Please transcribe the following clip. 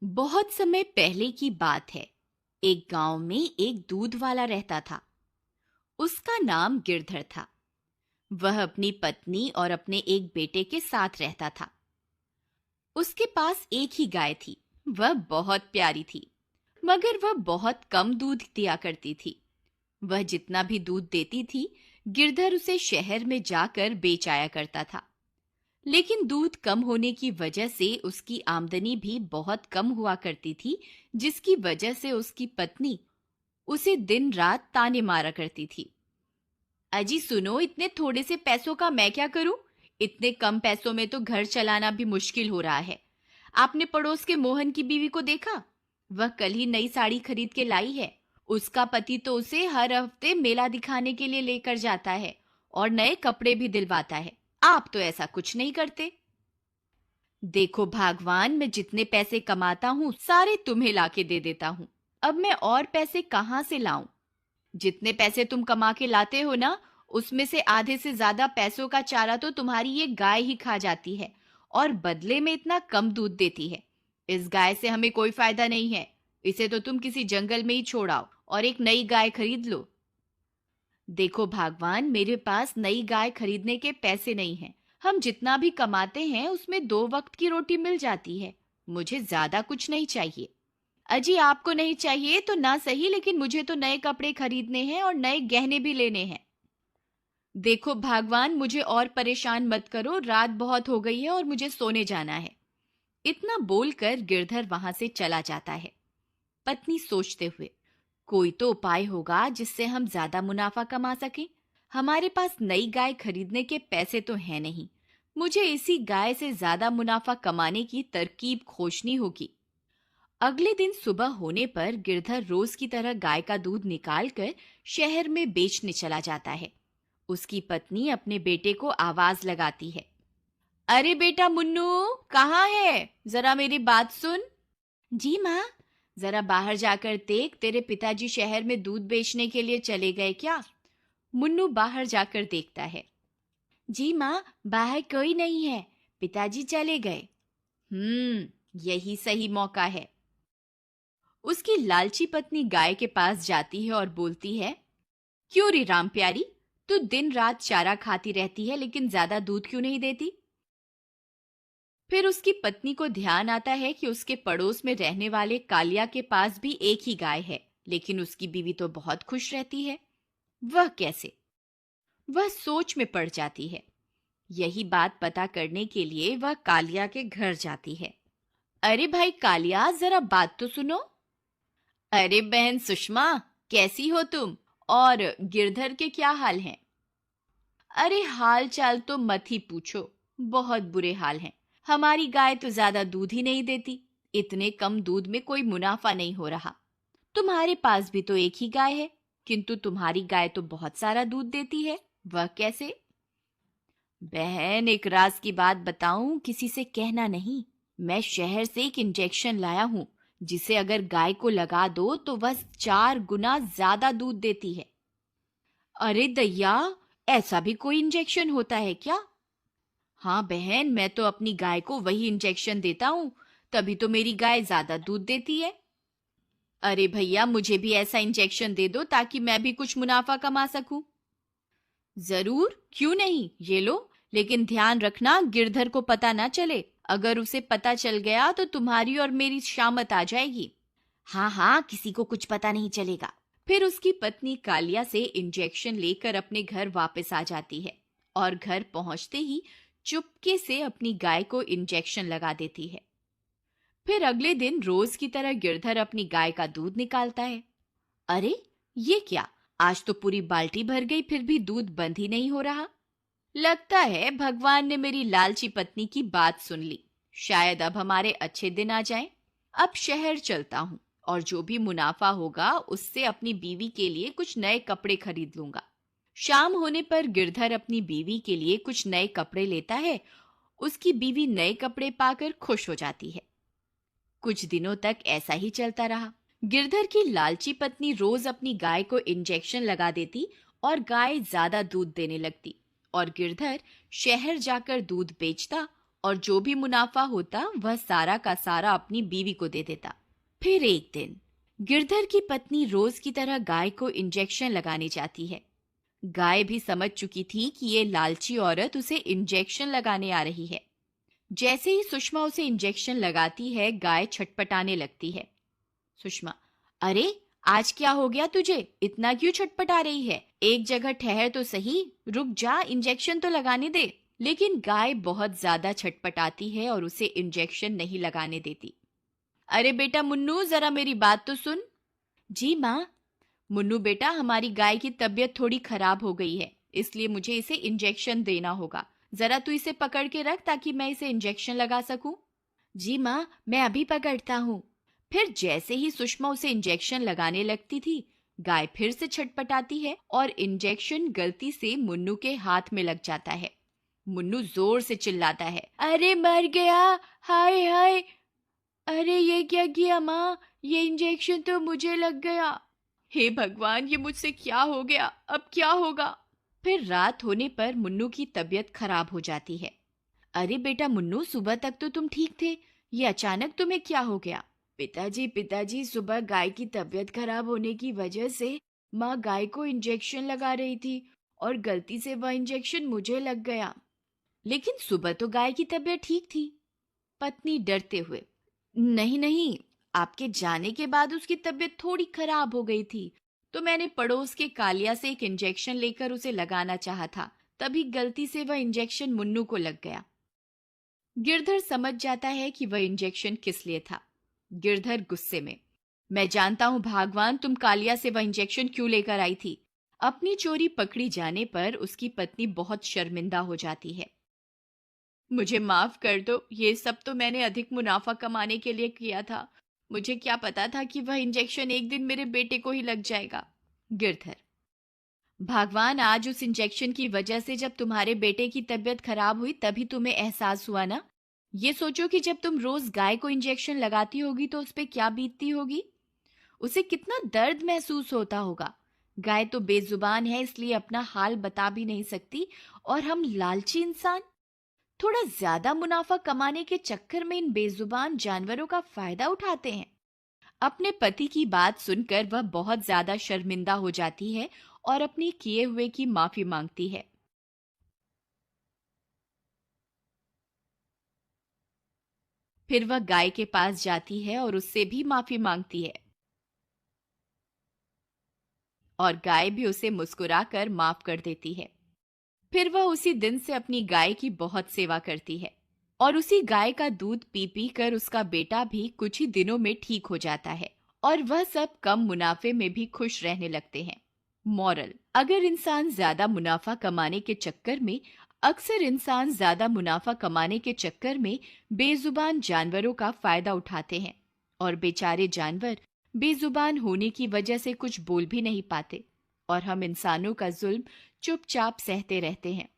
बहुत समय पहले की बात है। एक गांव में एक दूध वाला रहता था। उसका नाम गिरधर था। वह अपनी पत्नी और अपने एक बेटे के साथ रहता था। उसके पास एक ही गाय थी। वह बहुत प्यारी थी, मगर वह बहुत कम दूध दिया करती थी। वह जितना भी दूध देती थी, गिरधर उसे शहर में जाकर बेच आया करता था। लेकिन दूध कम होने की वजह से उसकी आमदनी भी बहुत कम हुआ करती थी, जिसकी वजह से उसकी पत्नी उसे दिन रात ताने मारा करती थी। अजी सुनो, इतने थोड़े से पैसों का मैं क्या करूं? इतने कम पैसों में तो घर चलाना भी मुश्किल हो रहा है। आपने पड़ोस के मोहन की बीवी को देखा? वह कल ही नई साड़ी खरीद के लाई है। उसका पति तो उसे हर हफ्ते मेला दिखाने के लिए लेकर जाता है और नए कपड़े भी दिलवाता है। आप तो ऐसा कुछ नहीं करते। देखो भगवान, मैं जितने पैसे कमाता हूँ सारे तुम्हें लाके दे देता हूँ। अब मैं और पैसे कहाँ से लाऊं? जितने पैसे तुम कमा के लाते हो ना, उसमें से आधे से ज्यादा पैसों का चारा तो तुम्हारी ये गाय ही खा जाती है और बदले में इतना कम दूध देती है। इस गाय से हमें कोई फायदा नहीं है। इसे तो तुम किसी जंगल में ही छोड़ाओ और एक नई गाय खरीद लो। देखो भगवान, मेरे पास नई गाय खरीदने के पैसे नहीं हैं। हम जितना भी कमाते हैं उसमें 2 वक्त की रोटी मिल जाती है। मुझे ज्यादा कुछ नहीं चाहिए। अजी आपको नहीं चाहिए तो ना सही, लेकिन मुझे तो नए कपड़े खरीदने हैं और नए गहने भी लेने हैं। देखो भगवान, मुझे और परेशान मत करो। रात बहुत हो गई है और मुझे सोने जाना है। इतना बोलकर गिरधर वहां से चला जाता है। पत्नी सोचते हुए, कोई तो उपाय होगा जिससे हम ज्यादा मुनाफा कमा सकें। हमारे पास नई गाय खरीदने के पैसे तो हैं नहीं। मुझे इसी गाय से ज्यादा मुनाफा कमाने की तरकीब खोजनी होगी। अगले दिन सुबह होने पर गिरधर रोज की तरह गाय का दूध निकालकर शहर में बेचने चला जाता है। उसकी पत्नी अपने बेटे को आवाज लगाती है। अरे बेटा मुन्नू, कहाँ है? जरा मेरी बात सुन। जी माँ। जरा बाहर जाकर देख, तेरे पिताजी शहर में दूध बेचने के लिए चले गए क्या? मुन्नू बाहर जाकर देखता है। जी माँ, बाहर कोई नहीं है। पिताजी चले गए। यही सही मौका है। उसकी लालची पत्नी गाय के पास जाती है और बोलती है, क्यों रे राम प्यारी, तू दिन रात चारा खाती रहती है लेकिन ज्यादा दूध क्यों नहीं देती? फिर उसकी पत्नी को ध्यान आता है कि उसके पड़ोस में रहने वाले कालिया के पास भी एक ही गाय है, लेकिन उसकी बीवी तो बहुत खुश रहती है। वह कैसे? वह सोच में पड़ जाती है। यही बात पता करने के लिए वह कालिया के घर जाती है। अरे भाई कालिया, जरा बात तो सुनो। अरे बहन सुषमा, कैसी हो तुम? और गिरधर के क्या हाल हैं? अरे हाल चाल तो मत ही पूछो। बहुत बुरे हाल हैं। हमारी गाय तो ज्यादा दूध ही नहीं देती। इतने कम दूध में कोई मुनाफा नहीं हो रहा। तुम्हारे पास भी तो एक ही गाय है, किंतु तुम्हारी गाय तो बहुत सारा दूध देती है। वह कैसे? बहन, एक राज की बात बताऊं, किसी से कहना नहीं। मैं शहर से एक इंजेक्शन लाया हूँ, जिसे अगर गाय को लगा दो तो वह 4 गुना ज्यादा दूध देती है। अरे दैया, ऐसा भी कोई इंजेक्शन होता है क्या? हाँ बहन, मैं तो अपनी गाय को वही इंजेक्शन देता हूँ, तभी तो मेरी गाय ज्यादा दूध देती है। अरे भैया, मुझे भी ऐसा इंजेक्शन दे दो ताकि मैं भी कुछ मुनाफा कमा सकूं। जरूर, क्यों नहीं, ये लो। लेकिन ध्यान रखना गिरधर को पता ना चले। अगर उसे पता चल गया तो तुम्हारी और मेरी शामत आ जाएगी। हाँ हाँ, किसी को कुछ पता नहीं चलेगा। फिर उसकी पत्नी कालिया से इंजेक्शन लेकर अपने घर वापस आ जाती है और घर पहुंचते ही चुपके से अपनी गाय को इंजेक्शन लगा देती है। फिर अगले दिन रोज की तरह गिरधर अपनी गाय का दूध निकालता है। अरे ये क्या, आज तो पूरी बाल्टी भर गई फिर भी दूध बंद ही नहीं हो रहा। लगता है भगवान ने मेरी लालची पत्नी की बात सुन ली। शायद अब हमारे अच्छे दिन आ जाएं। अब शहर चलता हूँ और जो भी मुनाफा होगा उससे अपनी बीवी के लिए कुछ नए कपड़े खरीद लूंगा। शाम होने पर गिरधर अपनी बीवी के लिए कुछ नए कपड़े लेता है। उसकी बीवी नए कपड़े पाकर खुश हो जाती है। कुछ दिनों तक ऐसा ही चलता रहा। गिरधर की लालची पत्नी रोज अपनी गाय को इंजेक्शन लगा देती और गाय ज्यादा दूध देने लगती और गिरधर शहर जाकर दूध बेचता और जो भी मुनाफा होता वह सारा का सारा अपनी बीवी को दे देता। फिर एक दिन गिरधर की पत्नी रोज की तरह गाय को इंजेक्शन लगाने जाती है। गाय भी समझ चुकी थी कि ये लालची औरत उसे इंजेक्शन लगाने आ रही है। जैसे ही सुषमा उसे इंजेक्शन लगाती है, गाय छटपटाने लगती है। सुषमा, अरे आज क्या हो गया तुझे? इतना क्यों छटपटा रही है? एक जगह ठहर तो सही, रुक जा, इंजेक्शन तो लगाने दे। लेकिन गाय बहुत ज्यादा छटपटाती है और उसे इंजेक्शन नहीं लगाने देती। अरे बेटा मुन्नू, जरा मेरी बात तो सुन। जी माँ। मुन्नू बेटा, हमारी गाय की तबीयत थोड़ी खराब हो गई है, इसलिए मुझे इसे इंजेक्शन देना होगा। जरा तू इसे पकड़ के रख ताकि मैं इसे इंजेक्शन लगा सकूं। जी माँ, मैं अभी पकड़ता हूँ। फिर जैसे ही सुषमा उसे इंजेक्शन लगाने लगती थी, गाय फिर से छटपटाती है और इंजेक्शन गलती से मुन्नू के हाथ में लग जाता है। मुन्नू जोर से चिल्लाता है, अरे मर गया, हाय हाय, अरे ये क्या किया माँ, ये इंजेक्शन तो मुझे लग गया। हे भगवान, ये मुझसे क्या हो गया, अब क्या होगा? फिर रात होने पर मुन्नू की तबीयत खराब हो जाती है। अरे बेटा मुन्नू, सुबह तक तो तुम ठीक थे, ये अचानक तुम्हें क्या हो गया? पिताजी, सुबह गाय की तबीयत खराब होने की वजह से माँ गाय को इंजेक्शन लगा रही थी और गलती से वह इंजेक्शन मुझे लग गया। लेकिन सुबह तो गाय की तबीयत ठीक थी। पत्नी डरते हुए, नहीं नहीं, आपके जाने के बाद उसकी तबीयत थोड़ी खराब हो गई थी, तो मैंने पड़ोस के कालिया से एक इंजेक्शन लेकर उसे लगाना चाहा था, तभी गलती से वह इंजेक्शन मुन्नू को लग गया। गिरधर समझ जाता है कि वह इंजेक्शन किस लिए था। गिरधर गुस्से में, मैं जानता हूं भगवान, तुम कालिया से वह इंजेक्शन क्यों लेकर आई थी। अपनी चोरी पकड़ी जाने पर उसकी पत्नी बहुत शर्मिंदा हो जाती है। मुझे माफ कर दो, ये सब तो मैंने अधिक मुनाफा कमाने के लिए किया था। मुझे क्या पता था कि वह इंजेक्शन एक दिन मेरे बेटे को ही लग जाएगा। गिरधर, भगवान, आज उस इंजेक्शन की वजह से जब तुम्हारे बेटे की तबीयत खराब हुई तभी तुम्हें एहसास हुआ ना। ये सोचो कि जब तुम रोज गाय को इंजेक्शन लगाती होगी तो उस पे क्या बीतती होगी, उसे कितना दर्द महसूस होता होगा। गाय तो बेजुबान है, इसलिए अपना हाल बता भी नहीं सकती, और हम लालची इंसान थोड़ा ज्यादा मुनाफा कमाने के चक्कर में इन बेजुबान जानवरों का फायदा उठाते हैं। अपने पति की बात सुनकर वह बहुत ज्यादा शर्मिंदा हो जाती है और अपने किए हुए की माफी मांगती है। फिर वह गाय के पास जाती है और उससे भी माफी मांगती है, और गाय भी उसे मुस्कुराकर माफ कर देती है। फिर वह उसी दिन से अपनी गाय की बहुत सेवा करती है, और उसी गाय का दूध पी पी कर उसका बेटा भी कुछ ही दिनों में ठीक हो जाता है, और वह सब कम मुनाफे में भी खुश रहने लगते हैं। मॉरल, अगर इंसान ज्यादा मुनाफा कमाने के चक्कर में अक्सर इंसान ज्यादा मुनाफा कमाने के चक्कर में बेजुबान जानवरों का फायदा उठाते हैं, और बेचारे जानवर बेजुबान होने की वजह से कुछ बोल भी नहीं पाते, और हम इंसानों का जुल्म चुपचाप सहते रहते हैं।